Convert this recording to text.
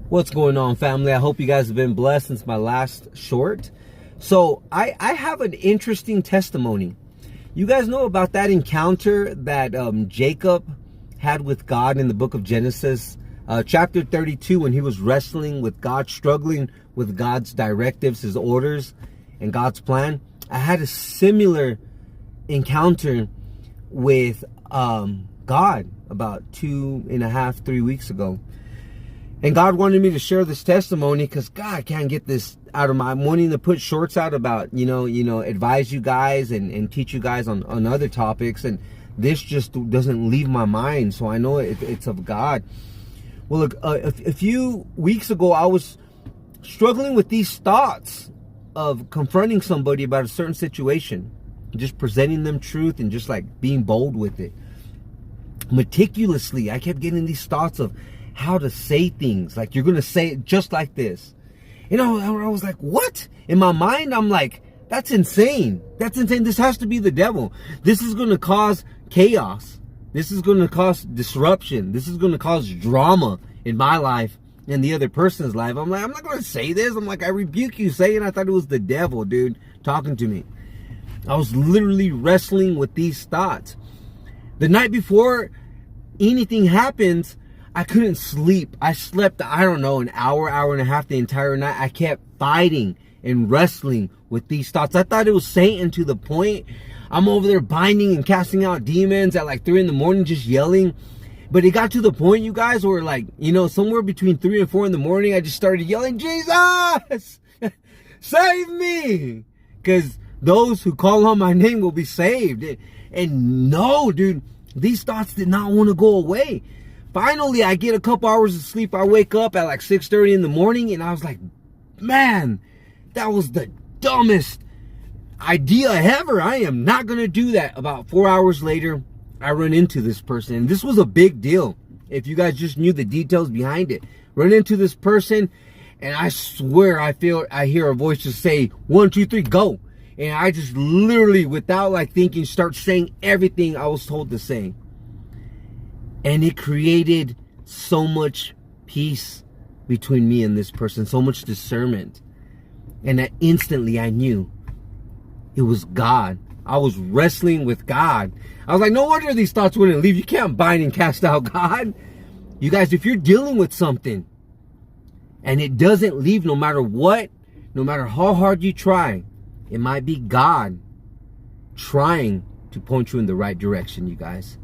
What's going on, family? I hope you guys have been blessed since my last short. So I have an interesting testimony. You guys know about that encounter that Jacob had with God in the book of Genesis, chapter 32, when he was wrestling with God, struggling with God's directives, his orders, and God's plan. I had a similar encounter with God about 2.5, 3 weeks ago. And God wanted me to share this testimony because God, I can't get this out of I'm wanting to put shorts out about, advise you guys and teach you guys on other topics. And this just doesn't leave my mind. So I know it's of God. Well, look, a few weeks ago, I was struggling with these thoughts of confronting somebody about a certain situation, just presenting them truth and just like being bold with it. Meticulously, I kept getting these thoughts of how to say things. Like, you're going to say it just like this. I was like, what? In my mind, I'm like, that's insane. That's insane. This has to be the devil. This is going to cause chaos. This is going to cause disruption. This is going to cause drama in my life and the other person's life. I'm like, I'm not going to say this. I'm like, I rebuke you saying I thought it was the devil, dude, talking to me. I was literally wrestling with these thoughts. The night before anything happens, I couldn't sleep. I slept, I don't know, an hour and a half the entire night. I kept fighting and wrestling with these thoughts. I thought it was Satan to the point I'm over there binding and casting out demons at like 3 in the morning, just yelling. But it got to the point, you guys, where like, somewhere between 3 and 4 in the morning, I just started yelling, Jesus, save me. Because those who call on my name will be saved. And no, dude, these thoughts did not want to go away. Finally, I get a couple hours of sleep. I wake up at like 6:30 in the morning and I was like, man, that was the dumbest idea ever. I am not going to do that. About 4 hours later, I run into this person. And this was a big deal. If you guys just knew the details behind it. Run into this person and I swear I hear a voice just say, 1, 2, 3, go. And I just literally, without like thinking, start saying everything I was told to say. And it created so much peace between me and this person, so much discernment. And that instantly I knew it was God. I was wrestling with God. I was like, no wonder these thoughts wouldn't leave. You can't bind and cast out God. You guys, if you're dealing with something and it doesn't leave, no matter what, no matter how hard you try, it might be God trying to point you in the right direction, you guys.